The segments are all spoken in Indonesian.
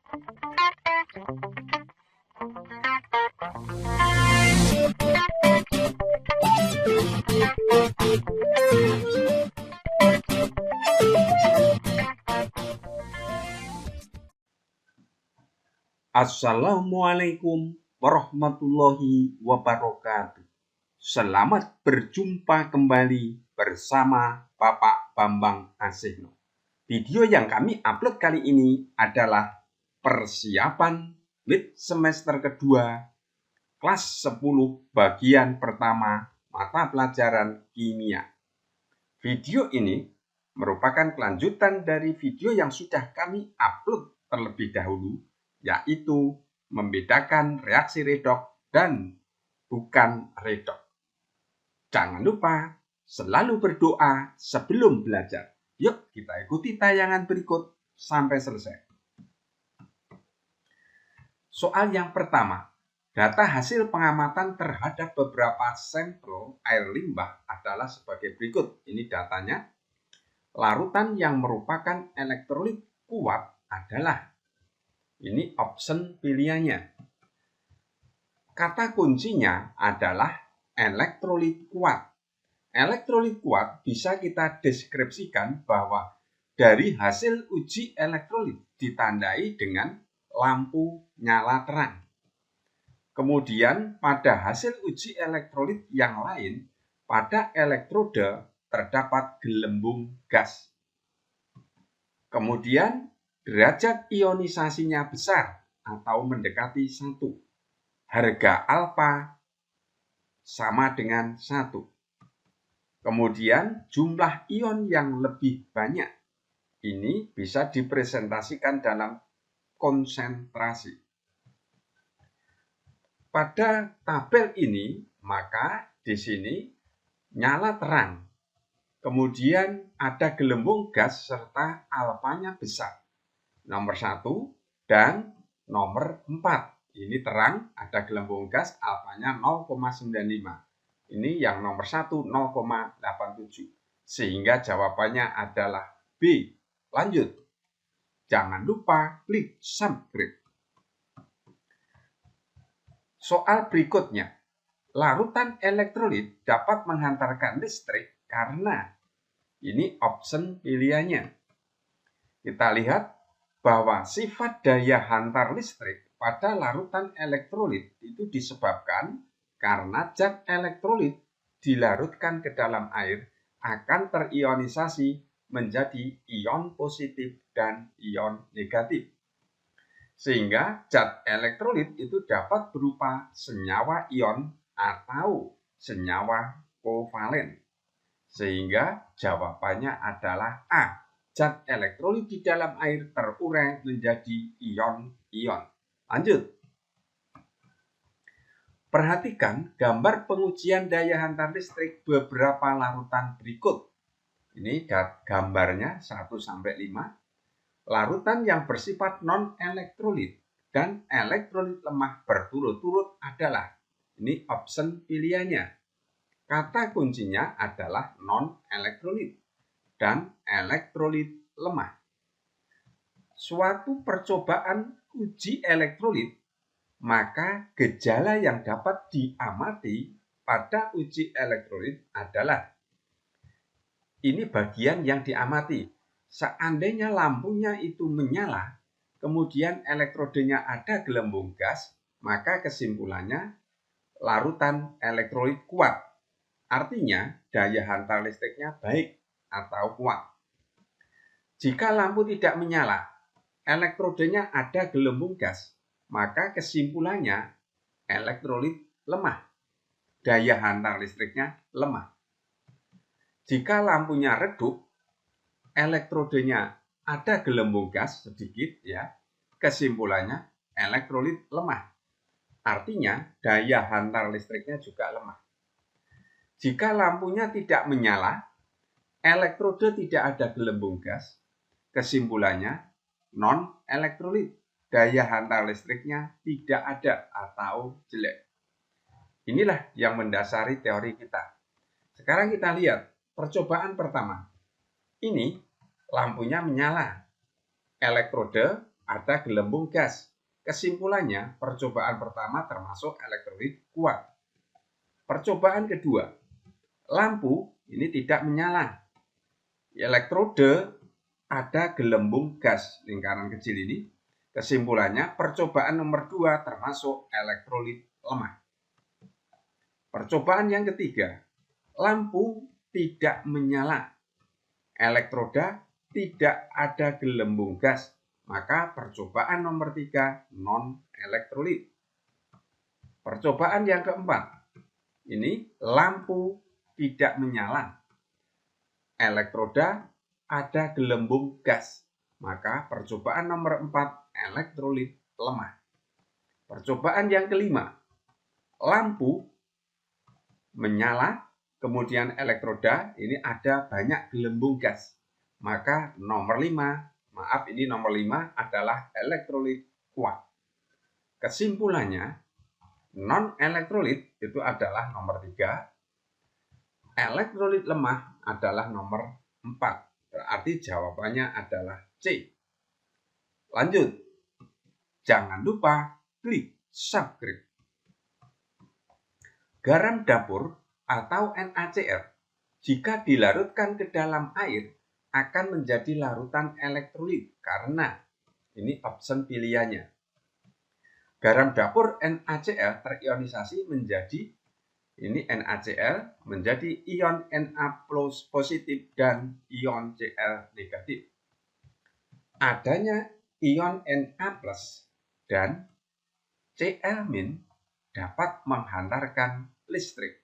Assalamualaikum warahmatullahi wabarakatuh. Selamat berjumpa kembali bersama Bapak Bambang Asihno. Video yang kami upload kali ini adalah persiapan mid semester kedua kelas 10 bagian pertama mata pelajaran kimia. Video ini merupakan kelanjutan dari video yang sudah kami upload terlebih dahulu, yaitu membedakan reaksi redoks dan bukan redoks. Jangan lupa selalu berdoa sebelum belajar. Yuk kita ikuti tayangan berikut sampai selesai. Soal yang pertama, data hasil pengamatan terhadap beberapa sampel air limbah adalah sebagai berikut. Ini datanya. Larutan yang merupakan elektrolit kuat adalah, ini option pilihannya. Kata kuncinya adalah elektrolit kuat. Elektrolit kuat bisa kita deskripsikan bahwa dari hasil uji elektrolit ditandai dengan lampu nyala terang. Kemudian pada hasil uji elektrolit yang lain, pada elektroda terdapat gelembung gas. Kemudian derajat ionisasinya besar atau mendekati 1. Harga alfa sama dengan 1. Kemudian jumlah ion yang lebih banyak. Ini bisa dipresentasikan dalam konsentrasi. Pada tabel ini, maka di sini nyala terang. Kemudian ada gelembung gas serta alfanya besar. Nomor 1 dan nomor 4. Ini terang, ada gelembung gas, alfanya 0,95. Ini yang nomor 1, 0,87. Sehingga jawabannya adalah B. Lanjut. Jangan lupa klik subscribe. Soal berikutnya. Larutan elektrolit dapat menghantarkan listrik karena, ini option pilihannya. Kita lihat bahwa sifat daya hantar listrik pada larutan elektrolit itu disebabkan karena zat elektrolit dilarutkan ke dalam air akan terionisasi menjadi ion positif dan ion negatif. Sehingga zat elektrolit itu dapat berupa senyawa ion atau senyawa kovalen. Sehingga jawabannya adalah A. Zat elektrolit di dalam air terurai menjadi ion-ion. Lanjut. Perhatikan gambar pengujian daya hantar listrik beberapa larutan berikut. Ini gambarnya 1-5. Larutan yang bersifat non-elektrolit dan elektrolit lemah berturut-turut adalah, ini option pilihannya. Kata kuncinya adalah non-elektrolit dan elektrolit lemah. Suatu percobaan uji elektrolit, maka gejala yang dapat diamati pada uji elektrolit adalah, ini bagian yang diamati. Seandainya lampunya itu menyala, kemudian elektrodenya ada gelembung gas, maka kesimpulannya larutan elektrolit kuat. Artinya daya hantar listriknya baik atau kuat. Jika lampu tidak menyala, elektrodenya ada gelembung gas, maka kesimpulannya elektrolit lemah. Daya hantar listriknya lemah. Jika lampunya redup, elektrodenya ada gelembung gas sedikit, ya, kesimpulannya elektrolit lemah. Artinya daya hantar listriknya juga lemah. Jika lampunya tidak menyala, elektrode tidak ada gelembung gas, kesimpulannya non-elektrolit. Daya hantar listriknya tidak ada atau jelek. Inilah yang mendasari teori kita. Sekarang kita lihat percobaan pertama. Ini lampunya menyala. Elektrode ada gelembung gas. Kesimpulannya, percobaan pertama termasuk elektrolit kuat. Percobaan kedua, lampu ini tidak menyala. Elektrode ada gelembung gas lingkaran kecil ini. Kesimpulannya, percobaan nomor 2 termasuk elektrolit lemah. Percobaan yang ketiga, lampu tidak menyala. Elektroda tidak ada gelembung gas. Maka percobaan nomor 3 non-elektrolit. Percobaan yang keempat, ini lampu tidak menyala. Elektroda ada gelembung gas. Maka percobaan nomor 4 elektrolit lemah. Percobaan yang kelima, lampu menyala, kemudian elektroda ini ada banyak gelembung gas. Maka nomor 5 adalah elektrolit kuat. Kesimpulannya, non-elektrolit itu adalah nomor 3, elektrolit lemah adalah nomor 4. Berarti jawabannya adalah C. Lanjut. Jangan lupa klik subscribe. Garam dapur atau NaCl jika dilarutkan ke dalam air akan menjadi larutan elektrolit karena ini option pilihannya. Garam dapur NaCl terionisasi menjadi NaCl menjadi ion Na+ positif dan ion Cl negatif. Adanya ion Na+ dan Cl- dapat menghantarkan listrik.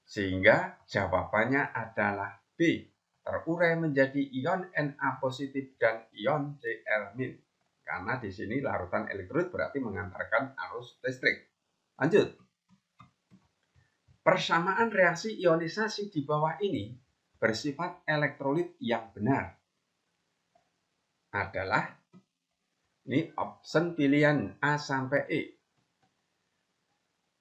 Sehingga jawabannya adalah B. Terurai menjadi ion Na positif dan ion Cl-. Karena di sini larutan elektrolit berarti mengantarkan arus listrik. Lanjut. Persamaan reaksi ionisasi di bawah ini bersifat elektrolit yang benar. Adalah ini option pilihan A sampai E.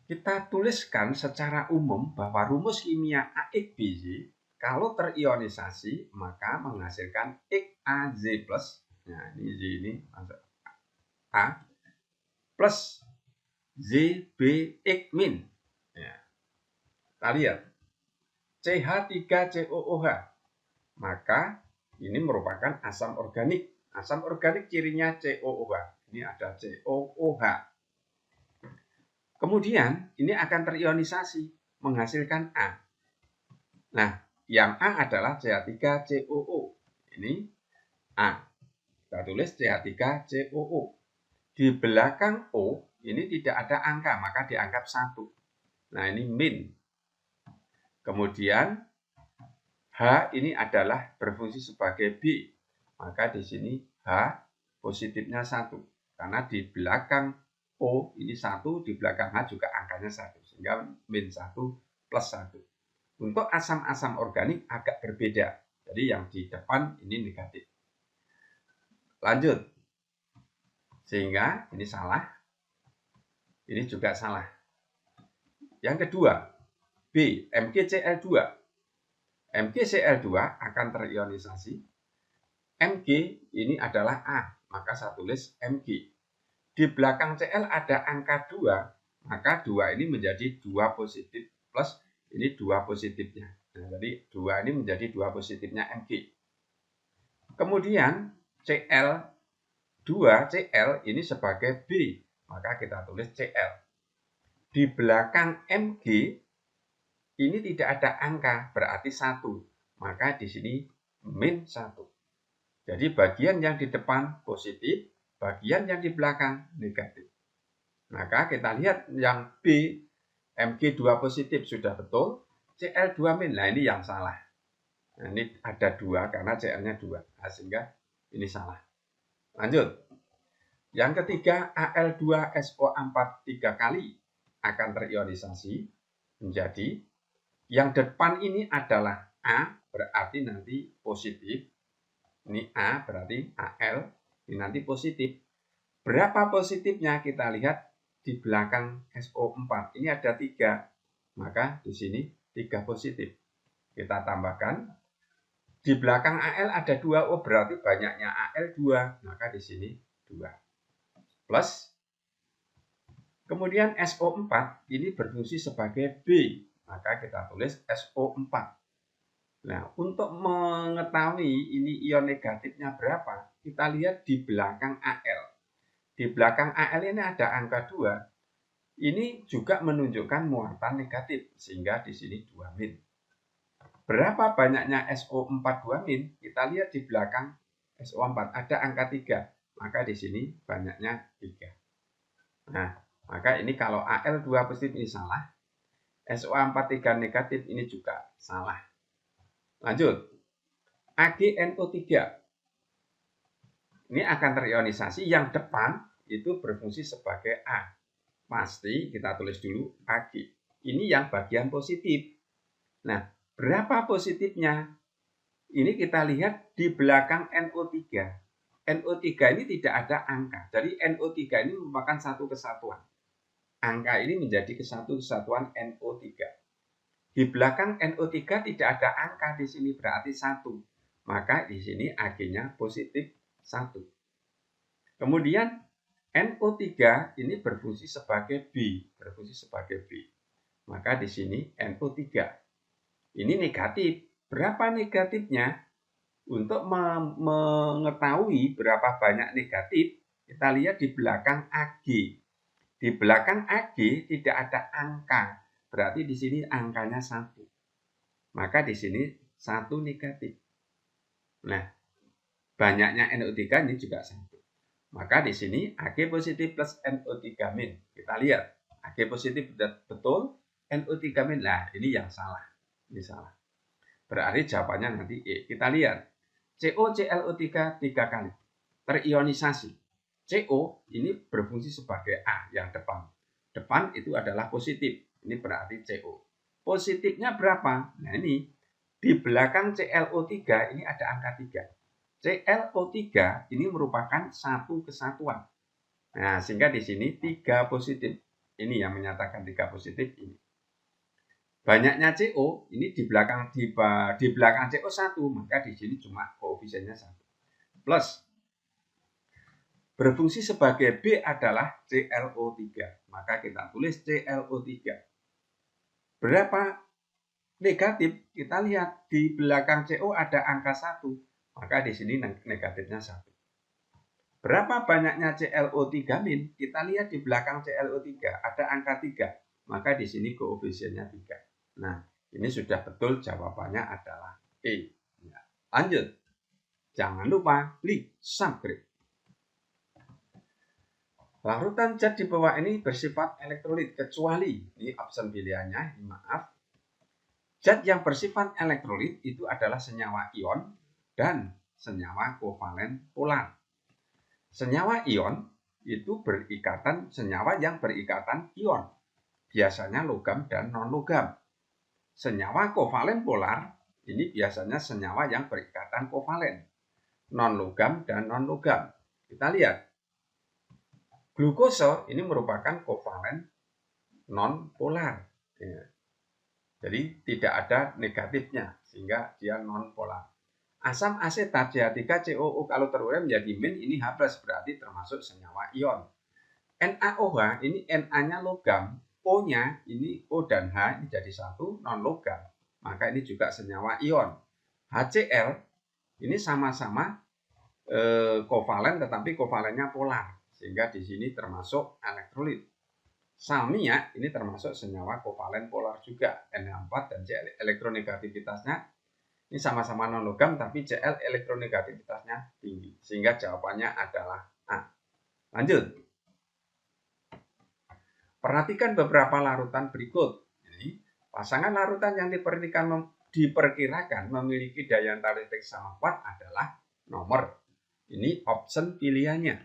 Kita tuliskan secara umum bahwa rumus kimia AX-BZ kalau terionisasi maka menghasilkan XAZ+. Nah, ini Z ini masuk A plus ZBX-. Ya. Kita lihat CH3COOH. Maka ini merupakan asam organik. Asam organik cirinya COOH. Ini ada COOH. Kemudian ini akan terionisasi menghasilkan A. Nah, yang A adalah CH3COO. Ini A. Kita tulis CH3COO. Di belakang O ini tidak ada angka, maka dianggap 1. Nah, ini min. Kemudian H ini adalah berfungsi sebagai B. Maka di sini H positifnya 1. Karena di belakang O ini 1, di belakang H juga angkanya 1. Sehingga min 1 plus 1. Untuk asam-asam organik agak berbeda. Jadi yang di depan ini negatif. Lanjut. Sehingga ini salah. Ini juga salah. Yang kedua, B, MgCl2. MgCl2 akan terionisasi. Mg ini adalah A, maka saya tulis Mg. Di belakang Cl ada angka 2, maka 2 ini menjadi 2 positif plus ini 2 positifnya. Nah, jadi 2 ini menjadi 2 positifnya Mg. Kemudian Cl2Cl ini sebagai B, maka kita tulis Cl. Di belakang Mg ini tidak ada angka, berarti 1. Maka di sini min 1. Jadi bagian yang di depan positif, bagian yang di belakang negatif. Maka kita lihat yang B, Mg2 positif sudah betul, Cl2 min. Nah, ini yang salah. Nah, ini ada 2 karena Cl-nya 2. Nah, sehingga ini salah. Lanjut. Yang ketiga, Al2SO4 3 kali akan terionisasi menjadi yang depan ini adalah A, berarti nanti positif. Ini A berarti Al, ini nanti positif. Berapa positifnya kita lihat di belakang SO4. Ini ada 3, maka di sini 3 positif. Kita tambahkan Di belakang Al ada 2, oh berarti banyaknya Al 2, maka di sini 2. Plus, kemudian SO4 ini berfungsi sebagai B, maka kita tulis SO4. Nah, untuk mengetahui ini ion negatifnya berapa, kita lihat di belakang Al. Di belakang Al ini ada angka 2, ini juga menunjukkan muatan negatif, sehingga di sini 2 min. Berapa banyaknya SO4 2 min? Kita lihat di belakang SO4 ada angka 3, maka di sini banyaknya 3. Nah, maka ini kalau Al2 positif ini salah, SO4 3 negatif ini juga salah. Lanjut, AgNO3 ini akan terionisasi, yang depan itu berfungsi sebagai A. Pasti kita tulis dulu Ag. Ini yang bagian positif. Nah, berapa positifnya? Ini kita lihat di belakang NO3. NO3 ini tidak ada angka. Jadi NO3 ini merupakan satu kesatuan. Angka ini menjadi kesatuan NO3. Di belakang NO3 tidak ada angka di sini, berarti 1. Maka di sini Ag-nya positif 1. Kemudian NO3 ini berfungsi sebagai B, Maka di sini NO3. Ini negatif. Berapa negatifnya? Untuk mengetahui berapa banyak negatif, kita lihat di belakang Ag. Di belakang Ag tidak ada angka. Berarti di sini angkanya 1. Maka di sini 1 negatif. Nah, banyaknya NO3 ini juga 1. Maka di sini Ag positif plus NO3 min. Kita lihat, Ag positif betul, NO3 min. Nah, ini yang salah. Ini salah. Berarti jawabannya nanti E. Kita lihat, CoClO3 3 kali. Terionisasi. CO ini berfungsi sebagai A yang depan. Depan itu adalah positif. Ini berarti CO. Positifnya berapa? Nah ini, di belakang ClO3 ini ada angka 3. ClO3 ini merupakan satu kesatuan. Nah, sehingga di sini 3 positif. Ini yang menyatakan 3 positif ini. Banyaknya CO ini di belakang CO 1, maka di sini cuma koefisiennya 1. Plus, berfungsi sebagai B adalah ClO3, maka kita tulis ClO3. Berapa negatif? Kita lihat di belakang CO ada angka 1, maka di sini negatifnya 1. Berapa banyaknya ClO3 min? Kita lihat di belakang ClO3 ada angka 3, maka di sini koefisiennya 3. Nah, ini sudah betul, jawabannya adalah E. Ya. Lanjut. Jangan lupa klik subscribe. Larutan zat di bawah ini bersifat elektrolit, kecuali, ini option pilihannya, maaf. Zat yang bersifat elektrolit itu adalah senyawa ion dan senyawa kovalen polar. Senyawa ion itu senyawa yang berikatan ion. Biasanya logam dan non-logam. Senyawa kovalen polar ini biasanya senyawa yang berikatan kovalen, non-logam dan non-logam. Kita lihat, glukosa ini merupakan kovalen non-polar. Ya. Jadi tidak ada negatifnya, sehingga dia non-polar. Asam asetat CH3COO kalau terurai menjadi min, ini H+, berarti termasuk senyawa ion. NaOH ini Na-nya logam, O-nya ini O dan H ini jadi satu, non-logam. Maka ini juga senyawa ion. HCl ini sama-sama kovalen, tetapi kovalennya polar, sehingga di sini termasuk elektrolit. Salmia ini termasuk senyawa kovalen polar juga, Na4 dan Cl. Elektronegativitasnya ini sama-sama non-logam, tapi Cl elektronegativitasnya tinggi, sehingga jawabannya adalah A. Lanjut. Perhatikan beberapa larutan berikut. Ini pasangan larutan yang diperkirakan memiliki daya antar listrik sama kuat adalah nomor. Ini option pilihannya.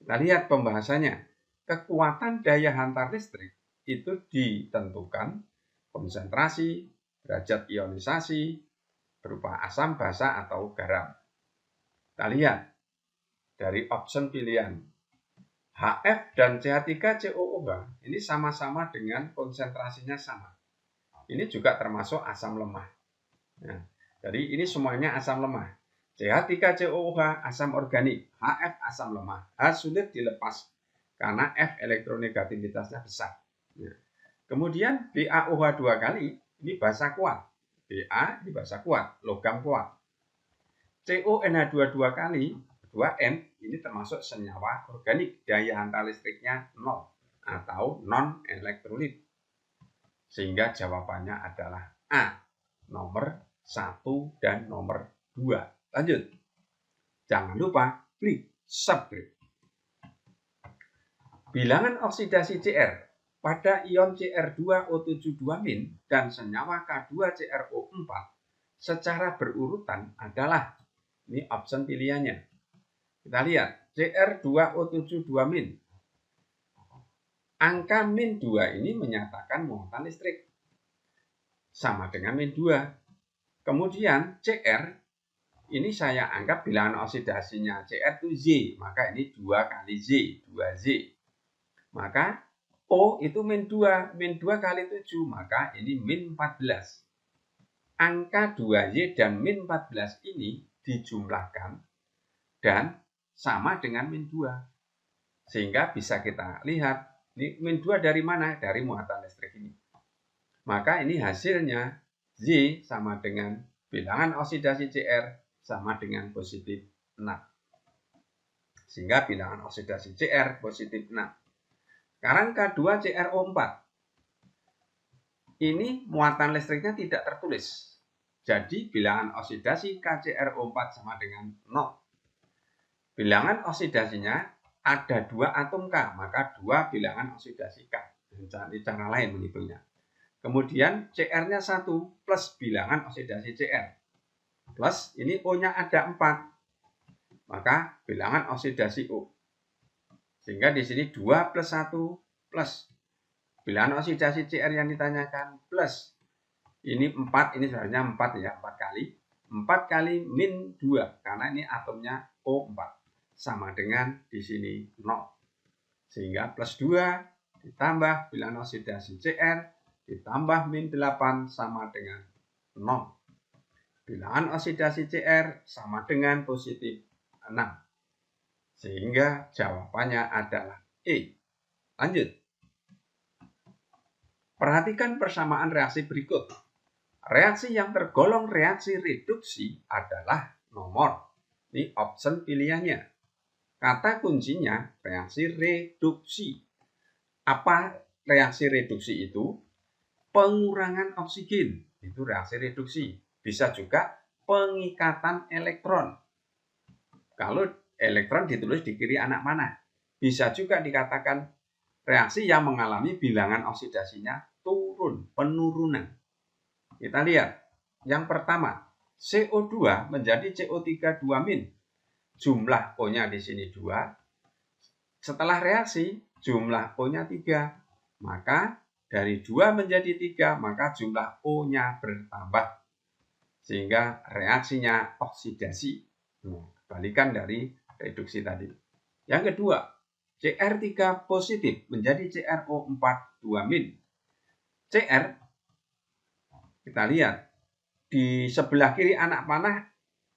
Kita lihat pembahasannya. Kekuatan daya hantar listrik itu ditentukan konsentrasi, derajat ionisasi, berupa asam, basa, atau garam. Kita lihat dari option pilihan. HF dan CH3COOH ini sama-sama dengan konsentrasinya sama. Ini juga termasuk asam lemah. Nah, Jadi ini semuanya asam lemah. CH3COOH asam organik, HF asam lemah, H sulit dilepas karena F elektronegativitasnya besar. Ya. Kemudian BaOH 2 kali, ini basa kuat. Ba ini basa kuat, logam kuat. CONH2 2 kali, 2N, ini termasuk senyawa organik, daya hantar listriknya 0 atau non elektrolit. Sehingga jawabannya adalah A, nomor 1 dan nomor 2. Lanjut. Jangan lupa klik subscribe. Bilangan oksidasi Cr pada ion Cr2O7 2- dan senyawa K2CrO4 secara berurutan adalah, ini option pilihannya. Kita lihat, Cr2O7 2-. Angka min 2 ini menyatakan muatan listrik. Sama dengan min 2. Kemudian Cr, ini saya anggap bilangan oksidasinya Cr itu Z, maka ini 2 kali Z, 2Z. Maka O itu min 2, min 2 kali 7, maka ini min 14. Angka 2Y dan min 14 ini dijumlahkan dan sama dengan min 2. Sehingga bisa kita lihat, ini min 2 dari mana? Dari muatan listrik ini. Maka ini hasilnya Z sama dengan bilangan oksidasi Cr sama dengan positif 6. Sehingga bilangan oksidasi Cr positif 6. Sekarang K2CrO4. Ini muatan listriknya tidak tertulis. Jadi bilangan oksidasi KCrO4 sama dengan 0. Bilangan oksidasinya ada 2 atom K, maka 2 bilangan oksidasi K. Ini cara lain menghitungnya. Kemudian Cr-nya 1 plus bilangan oksidasi Cr. Plus ini O-nya ada 4. Maka bilangan oksidasi O. Sehingga di sini 2 plus 1 plus bilangan oksidasi Cr yang ditanyakan plus ini 4, ini sebenarnya 4 ya, 4 kali. 4 kali min 2 karena ini atomnya O4 sama dengan di sini 0. Sehingga plus 2 ditambah bilangan oksidasi Cr ditambah min 8 sama dengan 0. Bilangan oksidasi Cr sama dengan positif 6. Sehingga jawabannya adalah E. Lanjut. Perhatikan persamaan reaksi berikut. Reaksi yang tergolong reaksi reduksi adalah nomor. Ini option pilihannya. Kata kuncinya reaksi reduksi. Apa reaksi reduksi itu? Pengurangan oksigen. Itu reaksi reduksi. Bisa juga pengikatan elektron. Kalau elektron ditulis di kiri anak panah. Bisa juga dikatakan reaksi yang mengalami bilangan oksidasinya turun, penurunan. Kita lihat. Yang pertama, CO2 menjadi CO3 2-. Jumlah O-nya di sini 2. Setelah reaksi, jumlah O-nya 3. Maka dari 2 menjadi 3, maka jumlah O-nya bertambah. Sehingga reaksinya oksidasi. Kebalikan dari reduksi tadi. Yang kedua, Cr3 positif menjadi CrO4 2-. Cr, kita lihat, di sebelah kiri anak panah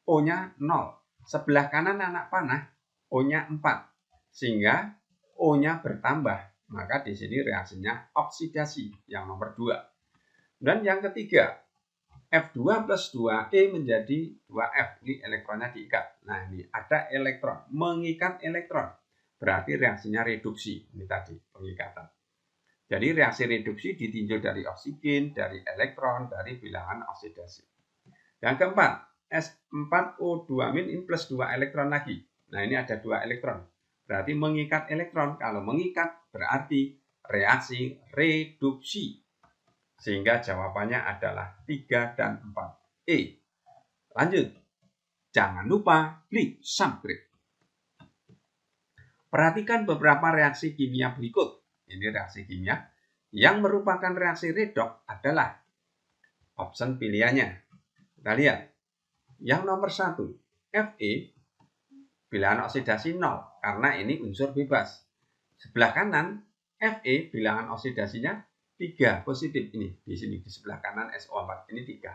O-nya 0. Sebelah kanan anak panah O-nya 4. Sehingga O-nya bertambah. Maka di sini reaksinya oksidasi yang nomor 2. Dan yang ketiga, F2 plus 2E menjadi 2F. Ini elektronnya diikat. Nah, ini ada elektron. Mengikat elektron. Berarti reaksinya reduksi. Ini tadi, pengikatan. Jadi reaksi reduksi ditinjau dari oksigen, dari elektron, dari bilangan oksidasi. Yang keempat, S4O2- ini plus 2 elektron lagi. Nah, ini ada 2 elektron. Berarti mengikat elektron. Kalau mengikat berarti reaksi reduksi. Sehingga jawabannya adalah 3 dan 4. E. Lanjut. Jangan lupa klik subscribe. Perhatikan beberapa reaksi kimia berikut. Ini reaksi kimia. Yang merupakan reaksi redoks adalah option pilihannya. Kita lihat. Yang nomor 1. Fe. Bilangan oksidasi 0. Karena ini unsur bebas. Sebelah kanan. Fe bilangan oksidasinya 3 positif ini di sini di sebelah kanan SO4 ini 3.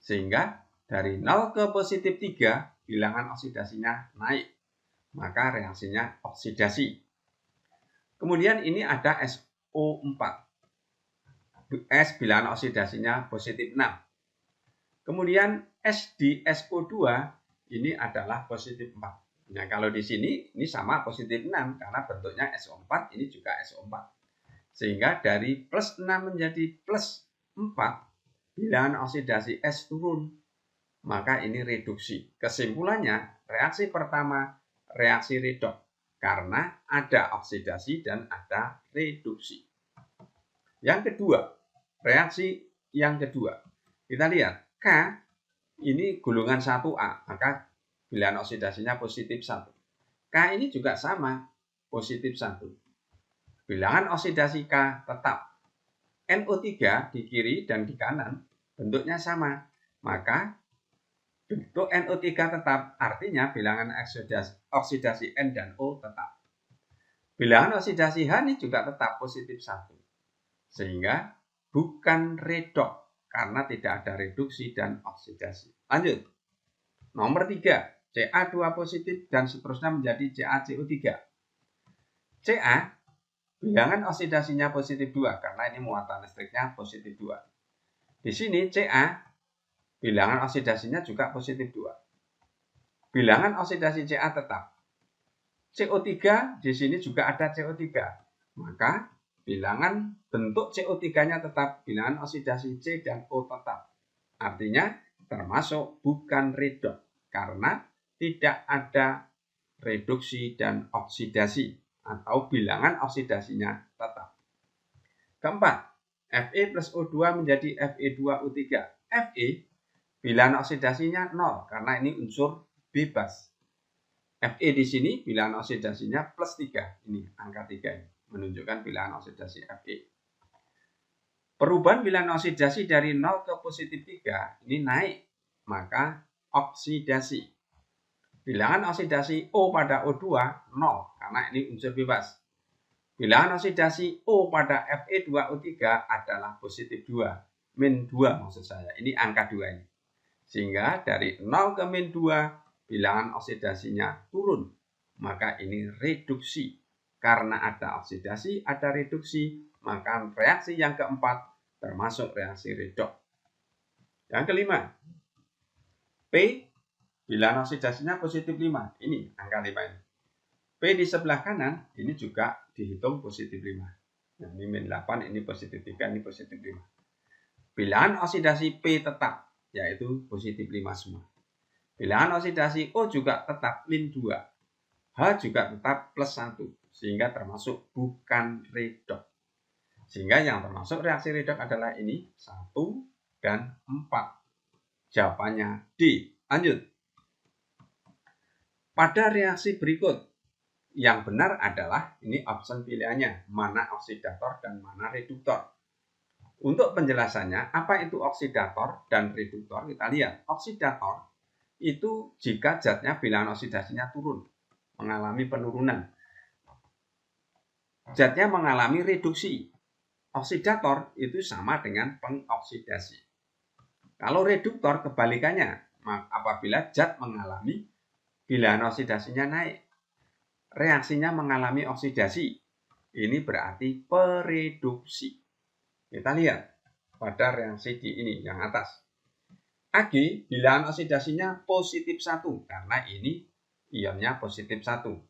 Sehingga Dari 0 ke positif 3, bilangan oksidasinya naik. Maka reaksinya oksidasi. Kemudian ini ada SO4. S bilangan oksidasinya positif 6. Kemudian S di SO2 ini adalah positif 4. Nah, kalau di sini ini sama positif 6 karena bentuknya SO4, ini juga SO4. Sehingga dari plus 6 menjadi plus 4, bilangan oksidasi S turun. Maka ini reduksi. Kesimpulannya, reaksi pertama reaksi redoks karena ada oksidasi dan ada reduksi. Yang kedua, reaksi yang kedua. Kita lihat, K ini golongan 1A, maka bilangan oksidasinya positif 1. K ini juga sama, positif 1. Bilangan oksidasi K tetap. NO3 di kiri dan di kanan bentuknya sama. Maka bentuk NO3 tetap, artinya bilangan oksidasi N dan O tetap. Bilangan oksidasi H ini juga tetap positif 1. Sehingga bukan redoks karena tidak ada reduksi dan oksidasi. Lanjut. Nomor 3, Ca2 positif dan seterusnya menjadi CaCO3. Ca, bilangan oksidasinya positif 2 karena ini muatan listriknya positif 2. Di sini Ca, bilangan oksidasinya juga positif 2. Bilangan oksidasi Ca tetap. CO3, di sini juga ada CO3. Maka bilangan bentuk CO3-nya tetap, bilangan oksidasi C dan O tetap. Artinya termasuk bukan redoks karena tidak ada reduksi dan oksidasi atau bilangan oksidasinya tetap. Keempat, Fe plus O2 menjadi Fe2O3. Fe bilangan oksidasinya 0 karena ini unsur bebas. Fe di sini bilangan oksidasinya plus 3. Ini angka 3 ini menunjukkan bilangan oksidasi Fe. Perubahan bilangan oksidasi dari 0 ke positif 3 ini naik, maka oksidasi. Bilangan oksidasi O pada O2 0 karena ini unsur bebas. Bilangan oksidasi O pada Fe2O3 adalah positif 2, min 2 maksud saya. Ini angka 2 ini. Sehingga dari 0 ke min 2 bilangan oksidasinya turun. Maka ini reduksi. Karena ada oksidasi, ada reduksi, maka reaksi yang keempat termasuk reaksi redoks. Yang kelima, P bilangan oksidasinya positif 5. Ini angka 5 ini. P di sebelah kanan ini juga dihitung positif 5. Nah, ini min 8, ini positif 3, ini positif 5. Bilangan oksidasi P tetap, yaitu positif 5 semua. Bilangan oksidasi O juga tetap min 2. H juga tetap plus 1. Sehingga termasuk bukan redoks. Sehingga yang termasuk reaksi redoks adalah ini 1 dan 4. Jawabannya D. Lanjut. Pada reaksi berikut, yang benar adalah ini option pilihannya, mana oksidator dan mana reduktor. Untuk penjelasannya, apa itu oksidator dan reduktor? Kita lihat, oksidator itu jika zatnya bilangan oksidasinya turun, mengalami penurunan. Zatnya mengalami reduksi. Oksidator itu sama dengan pengoksidasi. Kalau reduktor kebalikannya, apabila zat mengalami bilangan oksidasinya naik, reaksinya mengalami oksidasi. Ini berarti pereduksi. Kita lihat pada reaksi di ini yang atas. Ag bilangan oksidasinya positif 1 karena ini ionnya positif 1.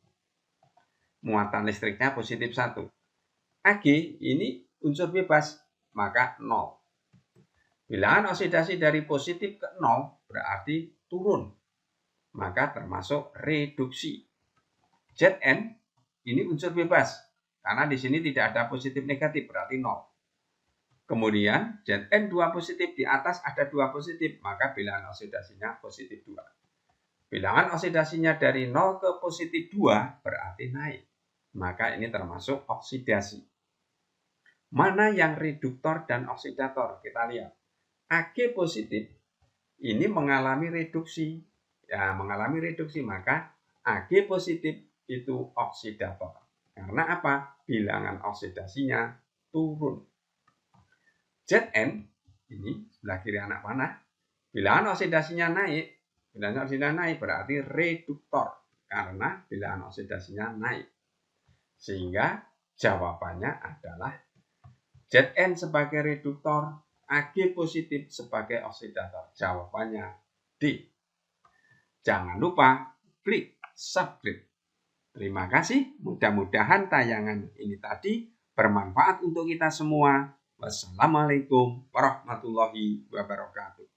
Muatan listriknya positif 1. Ag ini unsur bebas, maka 0. Bilangan oksidasi dari positif ke 0 berarti turun, maka termasuk reduksi. Zn ini unsur bebas, karena di sini tidak ada positif negatif, berarti 0. Kemudian Zn 2 positif, di atas ada 2 positif, maka bilangan oksidasinya positif 2. Bilangan oksidasinya dari 0 ke positif 2 berarti naik, maka ini termasuk oksidasi. Mana yang reduktor dan oksidator? Kita lihat. Ag positif ini mengalami reduksi. Ya, mengalami reduksi, maka Ag positif itu oksidator. Karena apa? Bilangan oksidasinya turun. Zn ini sebelah kiri anak panah Bilangan oksidasinya naik, berarti reduktor karena bilangan oksidasinya naik. Sehingga jawabannya adalah Zn sebagai reduktor, Ag positif sebagai oksidator. Jawabannya D. Jangan lupa klik subscribe. Terima kasih. Mudah-mudahan tayangan ini tadi bermanfaat untuk kita semua. Wassalamualaikum warahmatullahi wabarakatuh.